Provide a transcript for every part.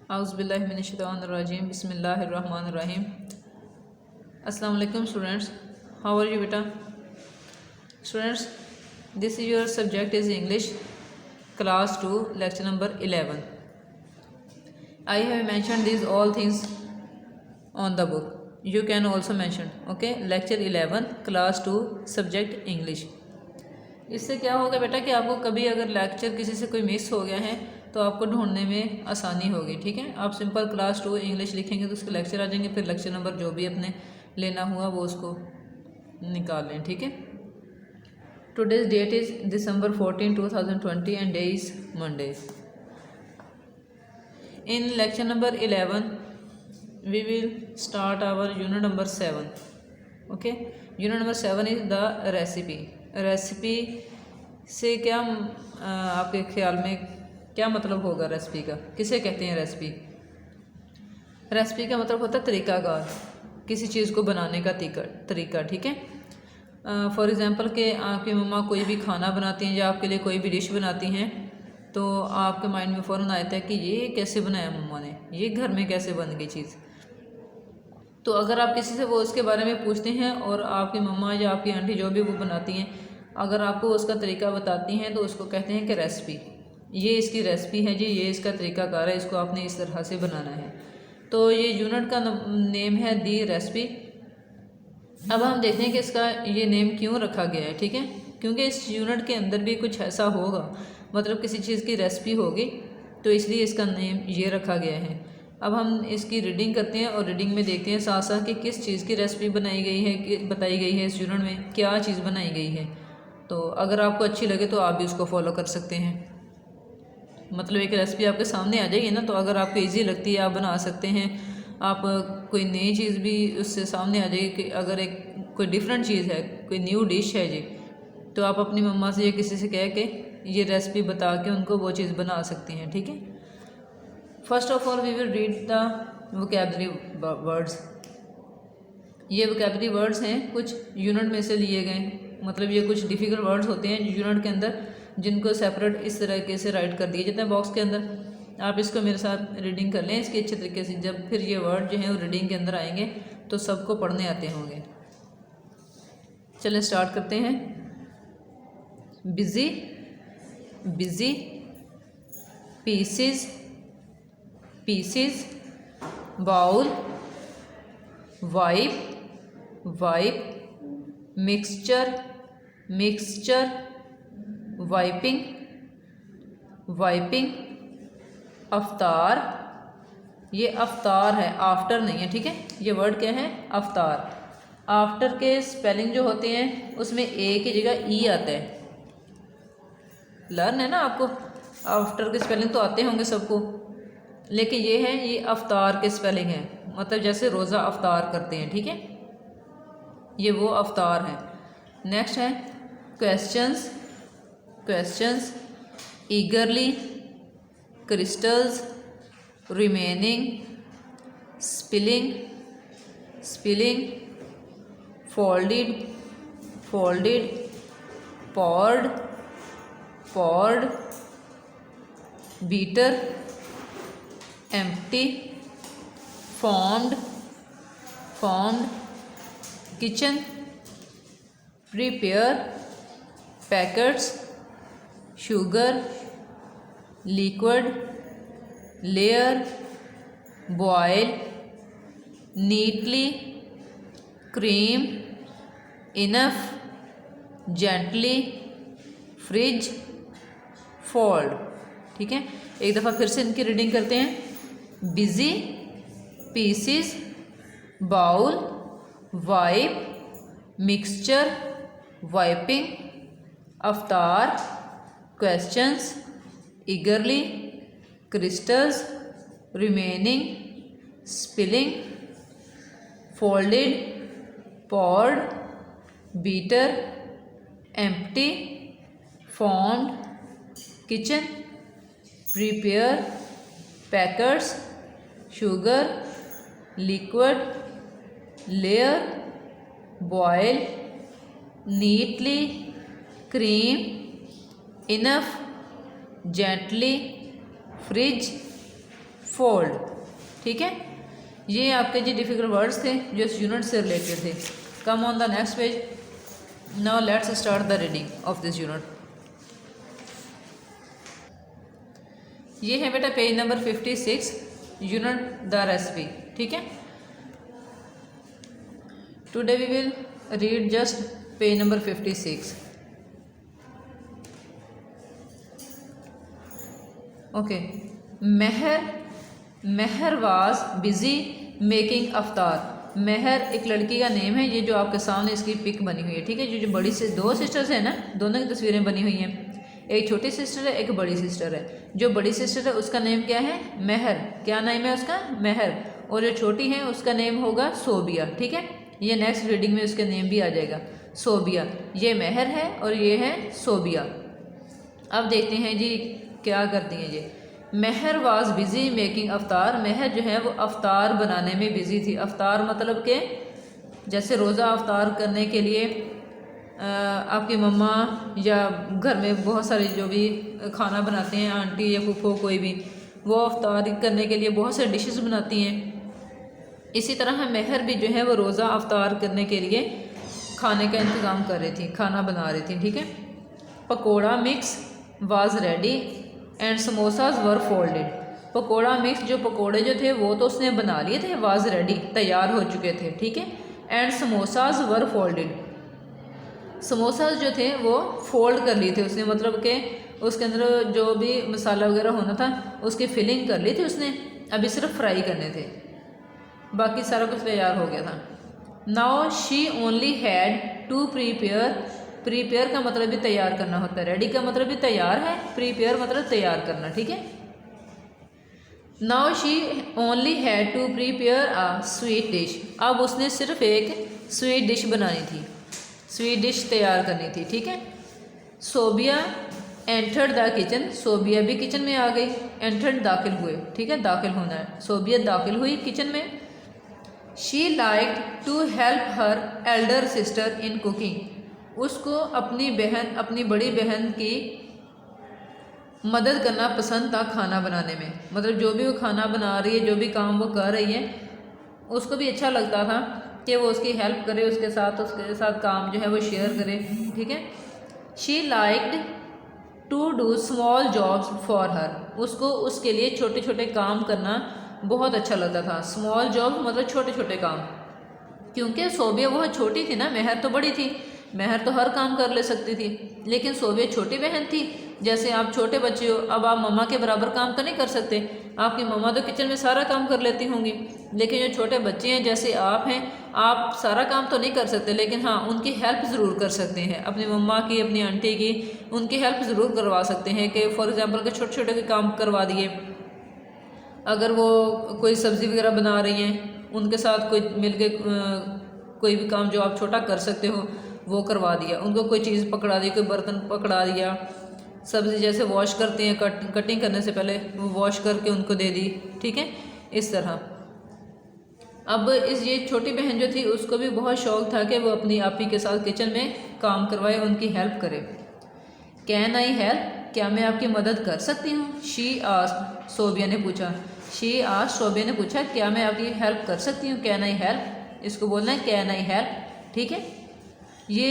Auzubillahiminash-shaytanir-rajim. Bismillahir-rahmanir-rahim. Assalamu alaikum students. How are you beta? Students, this is your subject is English, class 2, lecture number 11. I have mentioned these all things on the book. You can also mention. Okay, lecture 11, class 2, subject English. इससे क्या होगा बेटा कि आपको कभी अगर lecture किसी से कोई मिस हो गया है तो आपको ढूंढने में आसानी होगी। ठीक है, आप सिंपल क्लास 2 इंग्लिश लिखेंगे तो उसके लेक्चर आ जाएंगे, फिर लेक्चर नंबर जो भी अपने लेना हुआ वो उसको निकाल लें। ठीक है, today's date is December 14, 2020 and day is Monday. In lecture number 11 we will start our unit number 7. Okay, unit number 7 is the recipe. Recipe से क्या आपके ख्याल में क्या मतलब होगा रेसिपी का? किसे कहते हैं रेसिपी? रेसिपी का मतलब होता है तरीक़ाकार, किसी चीज़ को बनाने का तरीका। ठीक है, फॉर एग्ज़ाम्पल कि आपकी मम्मा कोई भी खाना बनाती हैं या आपके लिए कोई भी डिश बनाती हैं तो आपके माइंड में फ़ौरन आता है कि ये कैसे बनाया मम्मा ने, ये घर में कैसे बन गई चीज़। तो अगर आप किसी से वो उसके बारे में पूछते हैं और आपकी मम्मा या आपकी आंटी जो भी वो बनाती हैं अगर आपको उसका तरीका बताती हैं तो उसको कहते हैं कि रेसिपी, ये इसकी रेसिपी है जी, ये इसका तरीक़ाकार है, इसको आपने इस तरह से बनाना है। तो ये यूनिट का नेम है दी रेसिपी। अब हम देखते हैं कि इसका ये नेम क्यों रखा गया है। ठीक है, क्योंकि इस यूनिट के अंदर भी कुछ ऐसा होगा, मतलब किसी चीज़ की रेसिपी होगी तो इसलिए इसका नेम ये रखा गया है। अब हम इसकी रीडिंग करते हैं और रीडिंग में देखते हैं साथ साथ कि किस चीज़ की रेसिपी बनाई गई है, कि बताई गई है इस यूनिट में क्या चीज़ बनाई गई है। तो अगर आपको अच्छी लगे तो आप भी उसको फॉलो कर सकते हैं। मतलब एक रेसिपी आपके सामने आ जाएगी ना, तो अगर आपको इजी लगती है आप बना सकते हैं। आप कोई नई चीज़ भी उससे सामने आ जाएगी कि अगर एक कोई डिफरेंट चीज़ है, कोई न्यू डिश है जी, तो आप अपनी मम्मा से या किसी से कह के ये रेसिपी बता के उनको वो चीज़ बना सकती हैं। ठीक है, first of all we will read the vocabulary words. ये वोकैबुलरी वर्ड्स हैं कुछ यूनिट में से लिए गए, मतलब ये कुछ डिफ़िकल्ट वर्ड्स होते हैं यूनिट के अंदर जिनको सेपरेट इस तरीके से राइट कर दिए जाते हैं बॉक्स के अंदर। आप इसको मेरे साथ रीडिंग कर लें इसकी अच्छे तरीके से, जब फिर ये वर्ड जो हैं वो रीडिंग के अंदर आएंगे तो सबको पढ़ने आते होंगे। चलें स्टार्ट करते हैं। Busy, busy, pieces, pieces, bowl, wipe, whip, mixture, mixture, whipping, whipping, अफ्तार। ये अफ्तार है, आफ्टर नहीं है। ठीक है, ये वर्ड क्या है? अफ्तार। आफ्टर के स्पेलिंग जो होते हैं उसमें ए की जगह ई आता है। लर्न है ना आपको, आफ्टर के स्पेलिंग तो आते होंगे सबको, लेकिन ये है ये अफ्तार के स्पेलिंग है, मतलब जैसे रोज़ा अफ्तार करते हैं। ठीक है, ये वो अफ्तार है। नेक्स्ट है questions, questions, eagerly, crystals, remaining, spilling, spilling, folded, folded, poured, poured, beater, empty, formed, formed, kitchen, prepare, packets, sugar, liquid, layer, boil, neatly, cream, enough, gently, fridge, fold. ठीक है, एक दफ़ा फिर से इनकी रीडिंग करते हैं। Busy, pieces, bowl, whip, mixture, whipping, अफ्तार, questions, eagerly, crystals, remaining, spilling, folded, poured, beater, empty, formed, kitchen, prepare, packets, sugar, liquid, layer, boil, neatly, cream, enough, gently, fridge, fold. ठीक है, ये आपके जी डिफिकल्ट वर्ड्स थे जो इस unit से related थे। Come on the next page, now let's start the reading of this unit. ये है बेटा page number 56, unit the recipe. ठीक है, today we will read just page number 56। Okay, Mehar was busy making अफ्तार। महर एक लड़की का नेम है, ये जो आपके सामने इसकी पिक बनी हुई है। ठीक है, जो बड़ी से दो सिस्टर्स हैं ना, दोनों की तस्वीरें बनी हुई हैं। एक छोटी सिस्टर है, एक बड़ी सिस्टर है। जो बड़ी सिस्टर है उसका नेम क्या है? महर। क्या नेम है उसका? महर। और जो छोटी है उसका नेम होगा सोबिया। ठीक है, ये नेक्स्ट रीडिंग में उसका नेम भी आ जाएगा, सोबिया। ये महर है और ये है सोबिया। अब देखते हैं जी क्या करती हैं ये। महर वाज बिजी मेकिंग अफ्तार। महर जो है वो अफ्तार बनाने में बिजी थी। अफ्तार मतलब कि जैसे रोज़ा अफ्तार करने के लिए आपकी मम्मा या घर में बहुत सारे जो भी खाना बनाते हैं, आंटी या फूफो कोई भी, वो अफ्तार करने के लिए बहुत सारे डिशेस बनाती हैं। इसी तरह महर भी जो है वो रोज़ा अफ्तार करने के लिए खाने का इंतज़ाम कर रही थी, खाना बना रही थी। ठीक है, pakora mix was ready and samosas were folded. Pakora mix, जो पकोड़े जो थे वो तो उसने बना लिए थे, वाज रेडी तैयार हो चुके थे। ठीक है, and samosas were folded. Samosas जो थे वो फोल्ड कर लिए थे उसने, मतलब कि उसके अंदर जो भी मसाला वगैरह होना था उसकी फिलिंग कर ली थी उसने, अभी सिर्फ फ्राई करने थे, बाकी सारा कुछ तैयार हो गया था। Now she only had to prepare का मतलब भी तैयार करना होता है, रेडी का मतलब भी तैयार है, प्रीपेयर मतलब तैयार करना। ठीक है, now she only had to prepare a sweet dish. अब उसने सिर्फ एक स्वीट डिश बनानी थी, स्वीट डिश तैयार करनी थी। ठीक है, Sobia entered the kitchen. Sobia भी किचन में आ गई। एंटर्ड दाखिल हुए। ठीक है, दाखिल होना है। सोबिया दाखिल हुई किचन में। She liked to help her elder sister in cooking. उसको अपनी बहन, अपनी बड़ी बहन की मदद करना पसंद था खाना बनाने में। मतलब जो भी वो खाना बना रही है, जो भी काम वो कर रही है, उसको भी अच्छा लगता था कि वो उसकी हेल्प करे, उसके साथ काम जो है वो शेयर करे। ठीक है, she liked to do small jobs for her. उसको उसके लिए छोटे छोटे काम करना बहुत अच्छा लगता था। स्मॉल जॉब मतलब छोटे छोटे काम, क्योंकि सोबिया बहुत छोटी थी ना, महर तो बड़ी थी। महर तो हर काम कर ले सकती थी, लेकिन सोबिया छोटी बहन थी। जैसे आप छोटे बच्चे हो, अब आप मम्मा के बराबर काम तो नहीं कर सकते। आपकी मम्मा तो किचन में सारा काम कर लेती होंगी, लेकिन जो छोटे बच्चे हैं जैसे आप हैं, आप सारा काम तो नहीं कर सकते, लेकिन हाँ उनकी हेल्प ज़रूर कर सकते हैं। अपनी मम्मा की, अपनी आंटी की, उनकी हेल्प ज़रूर करवा सकते हैं कि फॉर एग्ज़ाम्पल के छोटे छोटे काम करवा दिए। अगर वो कोई सब्ज़ी वगैरह बना रही हैं, उनके साथ कोई मिलके कोई भी काम जो आप छोटा कर सकते हो वो करवा दिया। उनको कोई चीज़ पकड़ा दी, कोई बर्तन पकड़ा दिया, सब्ज़ी जैसे वॉश करते हैं, कटिंग करने से पहले वो वॉश करके उनको दे दी। ठीक है, इस तरह। अब ये छोटी बहन जो थी उसको भी बहुत शौक़ था कि वो अपनी आपी के साथ किचन में काम करवाए, उनकी हेल्प करे। Can I help? क्या मैं आपकी मदद कर सकती हूँ? शी आस्क्ड, सोबिया ने पूछा। शी आस्क्ड, सोबिया ने पूछा, क्या मैं आपकी हेल्प कर सकती हूँ? कैन आई हेल्प, इसको बोलना है कैन आई हेल्प। ठीक है, ये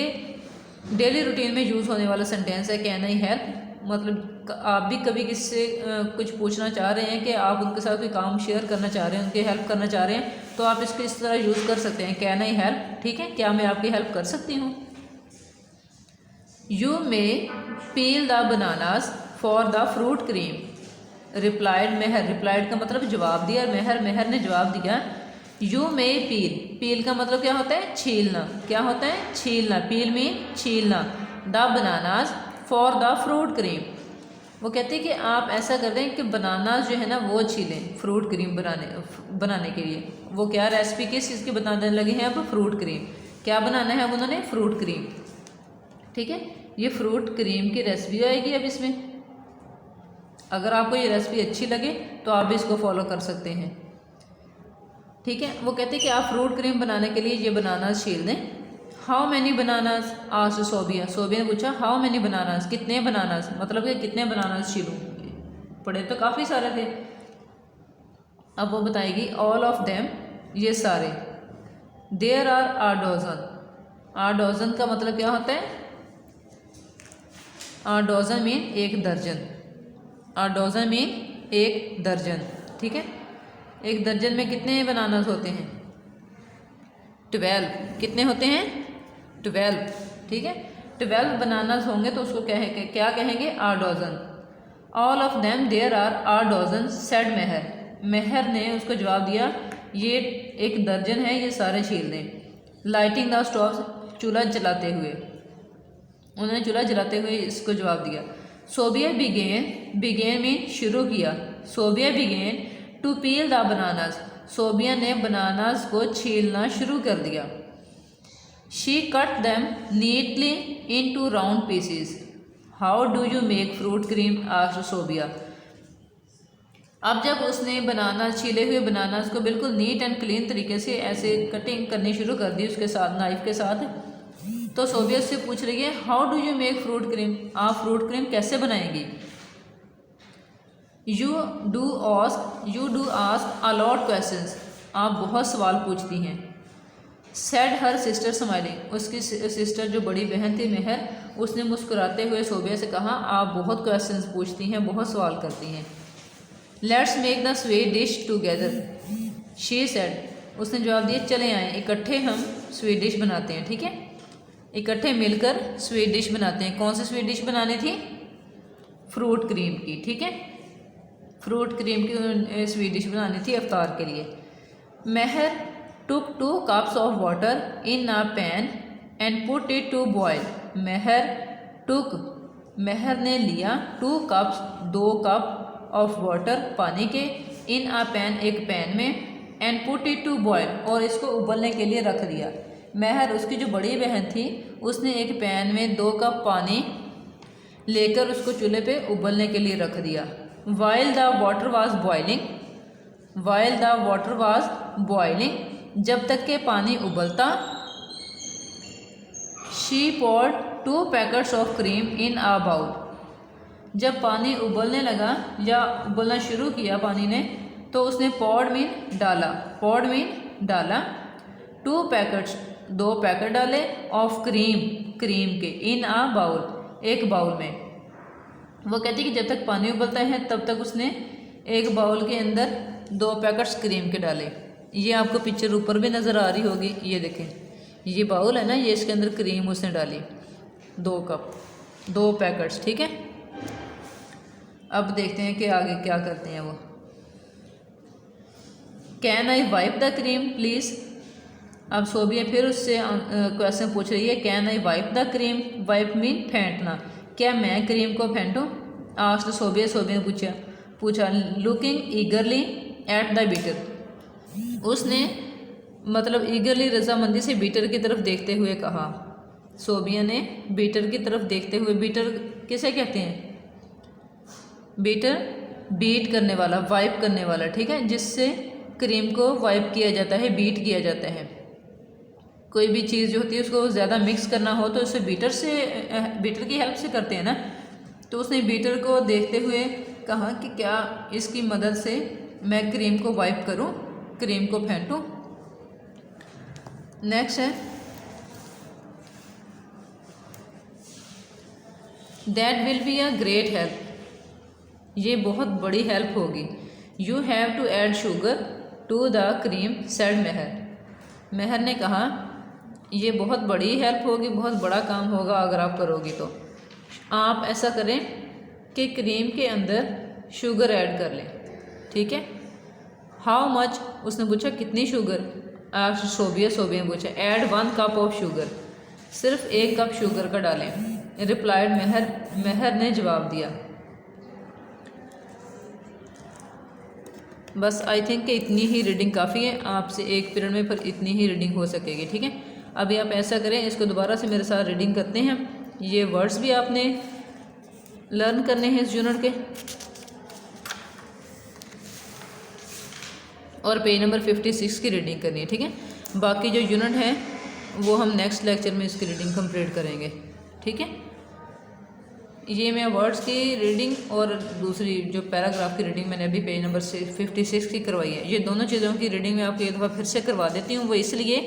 डेली रूटीन में यूज़ होने वाला सेंटेंस है कैन आई हेल्प। मतलब आप भी कभी किसी से कुछ पूछना चाह रहे हैं कि आप उनके साथ कोई काम शेयर करना चाह रहे हैं, उनकी हेल्प करना चाह रहे हैं, तो आप इसको इस तरह यूज़ कर सकते हैं, कैन आई हेल्प। ठीक है, क्या मैं आपकी हेल्प कर सकती हूँ? You may peel the bananas for the fruit cream, replied Mahar. Replied का मतलब जवाब दिया महर ने जवाब दिया। यू मे पील, पील का मतलब क्या होता है? छीलना। क्या होता है? छीलना। पील मीन छीलना। The bananas for the fruit cream, वो कहते हैं कि आप ऐसा कर दें कि बनानास जो है ना वो छीलें फ्रूट क्रीम बनाने के लिए। वो क्या रेसिपी किस चीज़ की बताने लगे हैं अब? Fruit cream. क्या बनाना है अब उन्होंने? Fruit cream. ठीक है, ये फ्रूट क्रीम की रेसिपी आएगी अब इसमें। अगर आपको ये रेसिपी अच्छी लगे तो आप भी इसको फॉलो कर सकते हैं। ठीक है, वो कहते हैं कि आप फ्रूट क्रीम बनाने के लिए ये बनानास छील दें। How many bananas asked Sobia, Sobia ने पूछा हाउ मैनी बनानास, कितने बनानास, मतलब कि कितने बनानास छीलूं। पड़े तो काफ़ी सारे थे। अब वो बताएगी ऑल ऑफ देम, ये सारे, देयर आर डोजन, डोजन का मतलब क्या होता है, डोजन मीन एक दर्जन, डोजन मीन एक दर्जन, ठीक है। एक दर्जन में कितने बनानास होते हैं, 12, कितने होते हैं 12, ठीक है। 12 बनानास होंगे तो उसको क्या कहेंगे, dozen. All of them there are dozen said Mehar, Mehar ने उसको जवाब दिया ये एक दर्जन है, ये सारे छील दें। लाइटिंग द स्टोव, चूल्हा जलाते हुए, उन्होंने चूल्हा जलाते हुए इसको जवाब दिया। सोबिया बिगेन में शुरू किया, Sobia began to peel the bananas, Sobia ने बनानास को छीलना शुरू कर दिया। She cut them neatly into round pieces, how do you make fruit cream, asked Sobia. अब जब उसने बनाना छीले हुए बनानास को बिल्कुल नीट एंड क्लीन तरीके से ऐसे कटिंग करनी शुरू कर दी उसके साथ, नाइफ के साथ, तो सोबिया से पूछ रही है how do you make fruit cream, आप फ्रूट क्रीम कैसे बनाएंगी। You do ask a lot questions, आप बहुत सवाल पूछती हैं। सेड हर सिस्टर स्माइलिंग, उसकी सिस्टर जो बड़ी बहन थी मेहर, उसने मुस्कुराते हुए सोबिया से कहा आप बहुत क्वेश्चंस पूछती हैं, बहुत सवाल करती हैं। Let's make the sweet dish together, she said, उसने जवाब दिया चले आए इकट्ठे हम स्वीट डिश बनाते हैं, ठीक है। इकट्ठे मिलकर स्वीट डिश बनाते हैं। कौन सी स्वीट डिश बनानी थी, फ्रूट क्रीम की, ठीक है। फ्रूट क्रीम की स्वीट डिश बनानी थी इफ्तार के लिए। Mehar took 2 cups of water in a pan and put it to boil, Mehar ने लिया 2 cups 2 कप ऑफ वाटर पानी के, इन अ पैन एक पैन में, and put it to boil और इसको उबलने के लिए रख दिया। मेहर उसकी जो बड़ी बहन थी उसने एक पैन में 2 कप पानी लेकर उसको चूल्हे पे उबलने के लिए रख दिया। While the water was boiling, जब तक के पानी उबलता, she poured 2 packets of cream in a bowl, जब पानी उबलने लगा या उबलना शुरू किया पानी ने, तो उसने पॉड में डाला 2 पैकेट्स 2 पैकेट डाले ऑफ क्रीम के, इन अ बाउल, एक बाउल में। वो कहती कि जब तक पानी उबलता है तब तक उसने एक बाउल के अंदर 2 पैकेट्स क्रीम के डाले। ये आपको पिक्चर ऊपर भी नज़र आ रही होगी, ये देखें, ये बाउल है ना, ये इसके अंदर क्रीम उसने डाली 2 कप 2 पैकेट्स, ठीक है। अब देखते हैं कि आगे क्या करते हैं वो। Can I whip the cream please, अब सोबिया फिर उससे क्वेश्चन पूछ रही है, can I whip the cream, whip mean फेंटना, क्या मैं क्रीम को फेंटूँ, आस्क्ड सोबिया ने पूछा looking eagerly at the beater, उसने मतलब ईगरली रजामंदी से बीटर की तरफ देखते हुए कहा। सोबिया ने बीटर की तरफ देखते हुए, बीटर किसे कहते हैं, बीटर बीट करने वाला, वाइप करने वाला, ठीक है, जिससे क्रीम को वाइप किया जाता है, बीट किया जाता है। कोई भी चीज़ जो होती है उसको ज़्यादा मिक्स करना हो तो उसे बीटर की हेल्प से करते हैं ना। तो उसने बीटर को देखते हुए कहा कि क्या इसकी मदद से मैं क्रीम को वाइप करूं, क्रीम को फेंटूं। नेक्स्ट है that will be a great help, ये बहुत बड़ी हेल्प होगी। You have to add sugar to the cream said Mehar ने कहा ये बहुत बड़ी हेल्प होगी, बहुत बड़ा काम होगा अगर आप करोगी तो। आप ऐसा करें कि क्रीम के अंदर शुगर ऐड कर लें, ठीक है। हाउ मच, उसने पूछा कितनी शुगर, आज सोबिया ने पूछा ऐड 1 कप ऑफ शुगर, सिर्फ 1 कप शुगर का डालें, रिप्लाइड मेहर ने जवाब दिया। बस आई थिंक कि इतनी ही रीडिंग काफ़ी है, आपसे एक पीरियड में पर इतनी ही रीडिंग हो सकेगी, ठीक है। अभी आप ऐसा करें, इसको दोबारा से मेरे साथ रीडिंग करते हैं। ये वर्ड्स भी आपने लर्न करने हैं इस यूनिट के, और पेज नंबर 56 की रीडिंग करनी है, ठीक है। बाकी जो यूनिट है वो हम नेक्स्ट लेक्चर में इसकी रीडिंग कंप्लीट करेंगे, ठीक है। ये मैं वर्ड्स की रीडिंग और दूसरी जो पैराग्राफ की रीडिंग मैंने अभी पेज नंबर 56 की करवाई है, ये दोनों चीज़ों की रीडिंग मैं आपको एक दफ़ा फिर से करवा देती हूँ। वो इसलिए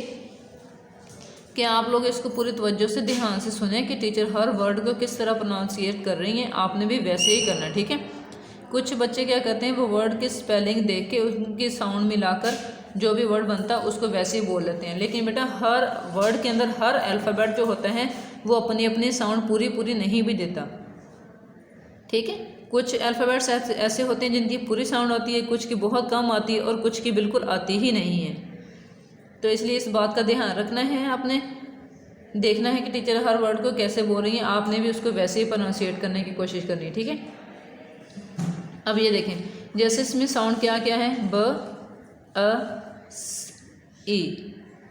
कि आप लोग इसको पूरी तवज्जो से ध्यान से सुने कि टीचर हर वर्ड को किस तरह प्रोनाउंसिएट कर रही हैं, आपने भी वैसे ही करना, ठीक है। कुछ बच्चे क्या करते हैं, वो वर्ड की स्पेलिंग देख के उनकी साउंड मिलाकर जो भी वर्ड बनता है उसको वैसे ही बोल लेते हैं, लेकिन बेटा हर वर्ड के अंदर हर अल्फ़ाबेट जो होता है वो अपनी अपनी साउंड पूरी नहीं भी देता, ठीक है। कुछ अल्फ़ाबेट्स ऐसे होते हैं जिनकी पूरी साउंड आती है, कुछ की बहुत कम आती है और कुछ की बिल्कुल आती ही नहीं है। तो इसलिए इस बात का ध्यान रखना है, आपने देखना है कि टीचर हर वर्ड को कैसे बोल रही हैं, आपने भी उसको वैसे ही प्रोनाउंसिएट करने की कोशिश करनी है, ठीक है। अब ये देखें, जैसे इसमें साउंड क्या क्या है, ब अ ई,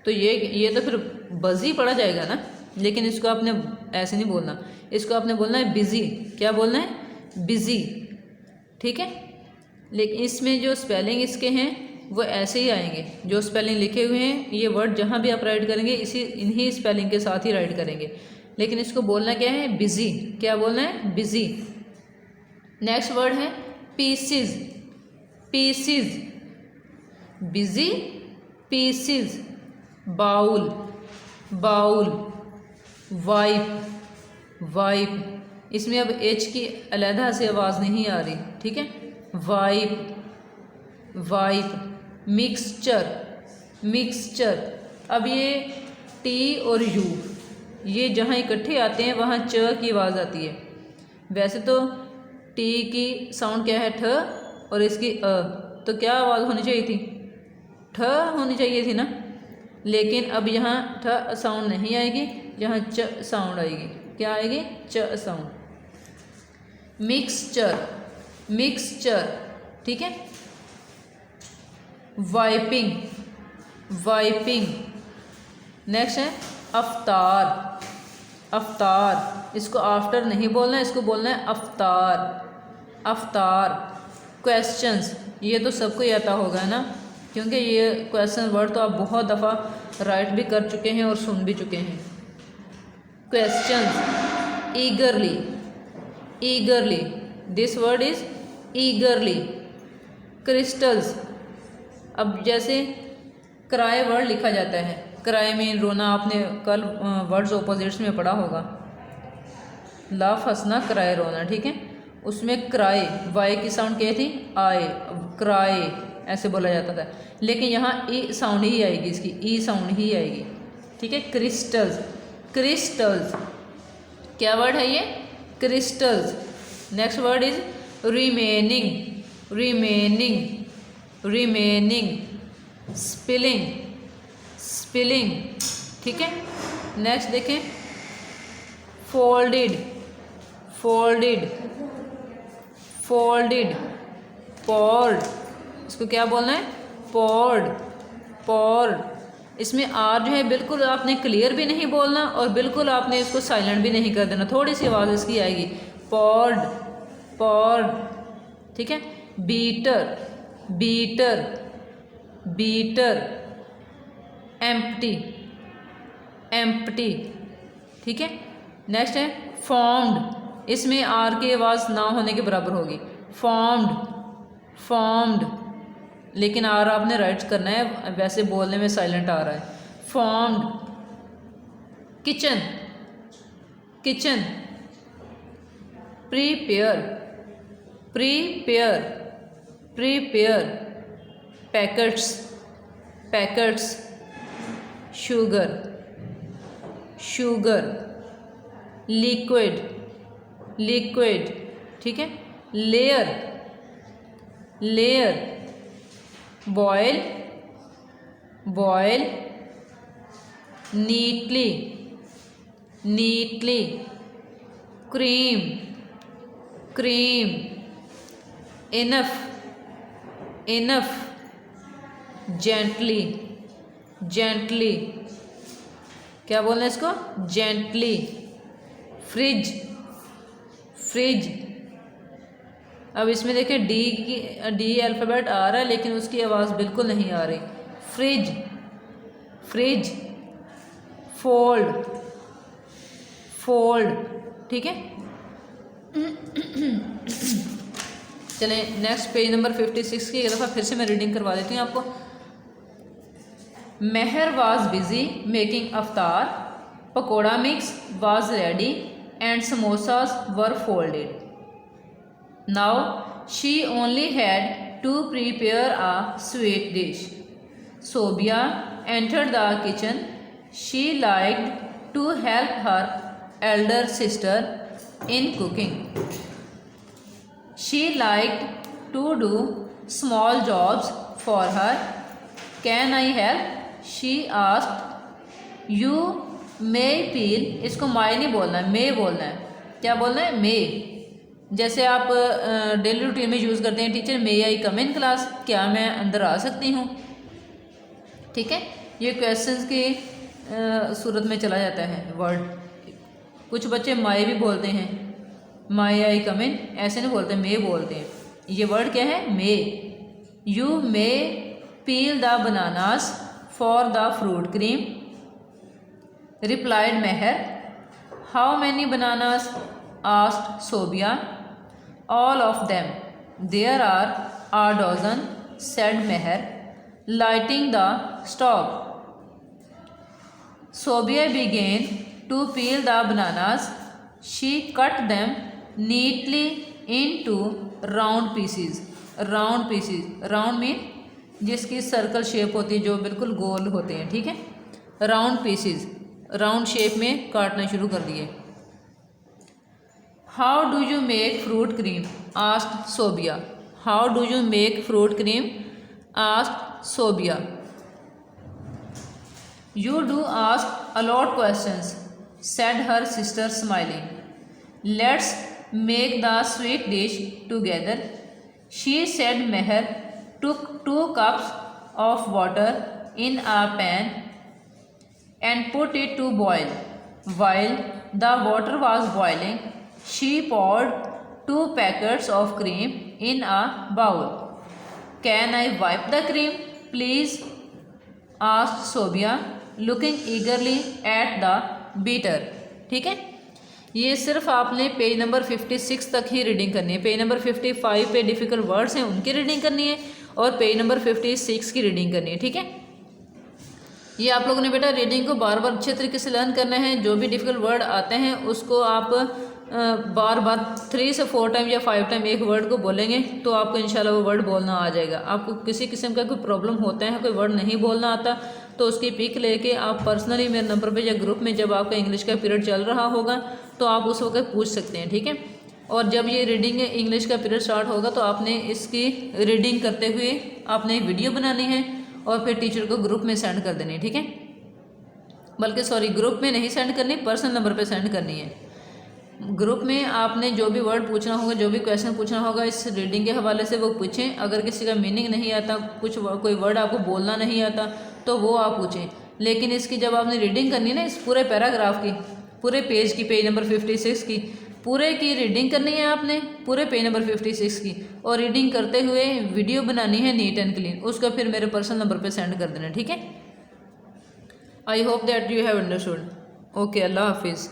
तो ये तो फिर बजी पड़ा जाएगा ना, लेकिन इसको आपने ऐसे नहीं बोलना, इसको आपने बोलना है बिज़ी। क्या बोलना है? बिज़ी, ठीक है। लेकिन इसमें जो स्पेलिंग इसके हैं वो ऐसे ही आएंगे, जो स्पेलिंग लिखे हुए हैं ये वर्ड जहाँ भी आप राइट करेंगे इन्हीं स्पेलिंग के साथ ही राइट करेंगे, लेकिन इसको बोलना क्या है? बिज़ी। क्या बोलना है? बिज़ी। नेक्स्ट वर्ड है pieces, pieces, busy, pieces. Bowl, bowl, wipe, wipe. इसमें अब एच की अलहदा से आवाज़ नहीं आ रही, ठीक है। Wipe, whip. Mixture, mixture. अब ये टी और यू ये जहाँ इकट्ठे आते हैं वहाँ च की आवाज़ आती है। वैसे तो टी की साउंड क्या है? ठ, और इसकी अ, तो क्या आवाज़ होनी चाहिए थी? ठ होनी चाहिए थी ना, लेकिन अब यहाँ ठ साउंड नहीं आएगी, यहाँ च साउंड आएगी। क्या आएगी? च साउंड। मिक्सचर, मिक्सचर, ठीक है। Wiping, wiping. नेक्स्ट है अफ्तार, अफ्तार। इसको आफ्टर नहीं बोलना है, इसको बोलना है अफ्तार, अफ्तार। क्वेश्चंस, ये तो सबको ही आता होगा ना, क्योंकि ये क्वेश्चन वर्ड तो आप बहुत दफ़ा राइट भी कर चुके हैं और सुन भी चुके हैं। Questions, ईगरली, ईगरली, this word is ईगरली। Crystals, अब जैसे क्राई वर्ड लिखा जाता है, क्राई में रोना, आपने कल वर्ड्स ऑपोजिट्स में पढ़ा होगा, लाफ हंसना, क्राई रोना, ठीक है। उसमें क्राई वाई की साउंड क्या थी? आए, क्राई ऐसे बोला जाता था, लेकिन यहाँ ई साउंड ही आएगी, इसकी ई साउंड ही आएगी, ठीक है। क्रिस्टल्स, क्रिस्टल्स, क्या वर्ड है ये? Crystals. Next word is remaining, remaining, remaining. Spilling, spilling, ठीक है। नेक्स्ट देखें, फोल्डेड, फोल्डेड, फोल्डेड। पॉर्ड, इसको क्या बोलना है? पॉर्ड, पॉर्ड। इसमें आर जो है बिल्कुल आपने क्लियर भी नहीं बोलना और बिल्कुल आपने इसको साइलेंट भी नहीं कर देना, थोड़ी सी आवाज़ इसकी आएगी। पॉर्ड, पॉर्ड, ठीक है। Beater, beater, beater. Empty, empty, ठीक है। नेक्स्ट है फॉर्म्ड, इसमें आर की आवाज़ ना होने के बराबर होगी। फॉर्म्ड, फॉर्म्ड, लेकिन आर आपने राइट करना है, वैसे बोलने में साइलेंट आ रहा है। Formed. Kitchen, kitchen. Prepare, prepare, prepare. Packets, packets. Sugar, sugar. Liquid, liquid, ठीक है। Layer, layer. Boil, boil. Neatly, neatly. Cream, cream. Enough, enough. Gently, gently, क्या बोलना है इसको? जेंटली। Fridge, fridge. अब इसमें देखें डी अल्फ़ाबेट आ रहा है लेकिन उसकी आवाज़ बिल्कुल नहीं आ रही। Fridge, fridge. फोल्ड, फोल्ड, ठीक है। चलें नेक्स्ट पेज नंबर 56 की एक दफ़ा फिर से मैं रीडिंग करवा देती हूँ आपको। Meher was busy making aftar, pakoda mix was ready and samosas were folded. Now she only had to prepare a sweet dish. Sobia entered the kitchen. She liked to help her elder sister in cooking. She liked to do small jobs for her. Can I help? She asked. You may peel, इसको माई नहीं बोलना है, may बोलना है। क्या बोलना है? may। जैसे आप डेली रूटीन में यूज़ करते हैं, teacher may I come in class, क्या मैं अंदर आ सकती हूँ। ठीक है, ये क्वेश्चंस की सूरत में चला जाता है वर्ड। कुछ बच्चे माई भी बोलते हैं, माई आई कम इन, ऐसे नहीं बोलते, मे बोलते हैं। ये वर्ड क्या है? May. You may peel the bananas for the fruit cream, replied Meher. How many bananas? asked Sobia. All of them. There are a dozen, said Meher, lighting the stove. Sobia began to peel the bananas. She cut them neatly into round pieces. Round pieces. Round mean जिसकी circle shape होती है, जो बिल्कुल गोल होते हैं। ठीक है, round PCs, round shape में काटना शुरू कर दिए। How do you make fruit cream? Asked Sobia. How do you make fruit cream? Asked Sobia. You do ask a lot questions, said her sister smiling. Let's make the sweet dish together, she said. Mehar took 2 cups of water in a pan and put it to boil. While the water was boiling, she poured 2 packets of cream in a bowl. Can I wipe the cream, please? asked Sobia, looking eagerly at the beater. ठीक है, ये सिर्फ आपने page number 56 तक ही reading करनी है। Page number 55 पे difficult words हैं, उनकी रीडिंग करनी है, और पेज नंबर 56 की रीडिंग करनी है। ठीक है, ये आप लोगों ने बेटा रीडिंग को बार बार अच्छे तरीके से लर्न करना है। जो भी डिफ़िकल्ट वर्ड आते हैं उसको आप बार बार 3 से 4 टाइम या 5 टाइम एक वर्ड को बोलेंगे तो आपको इंशाल्लाह वो वर्ड बोलना आ जाएगा। आपको किसी किस्म का कोई प्रॉब्लम होता है, कोई वर्ड नहीं बोलना आता, तो उसकी पिक लेके आप पर्सनली मेरे नंबर पे या ग्रुप में जब आपका इंग्लिश का पीरियड चल रहा होगा तो आप उस वक्त पूछ सकते हैं। ठीक है, और जब ये रीडिंग इंग्लिश का पीरियड स्टार्ट होगा तो आपने इसकी रीडिंग करते हुए आपने एक वीडियो बनानी है और फिर टीचर को ग्रुप में सेंड कर देनी है। ठीक है, बल्कि सॉरी, ग्रुप में नहीं सेंड करनी, पर्सनल नंबर पे सेंड करनी है। ग्रुप में आपने जो भी वर्ड पूछना होगा, जो भी क्वेश्चन पूछना होगा इस रीडिंग के हवाले से वो पूछें। अगर किसी का मीनिंग नहीं आता, कोई वर्ड आपको बोलना नहीं आता तो वो आप पूछें। लेकिन इसकी जब आपने रीडिंग करनी है ना, इस पूरे पैराग्राफ की, पूरे पेज की, पेज नंबर 56 की पूरे की रीडिंग करनी है आपने, पूरे पेज नंबर 56 की, और रीडिंग करते हुए वीडियो बनानी है नीट एंड क्लीन। उसका फिर मेरे पर्सनल नंबर पे सेंड कर देना। ठीक है, I hope that you have understood. Okay, अल्लाह हाफिज़।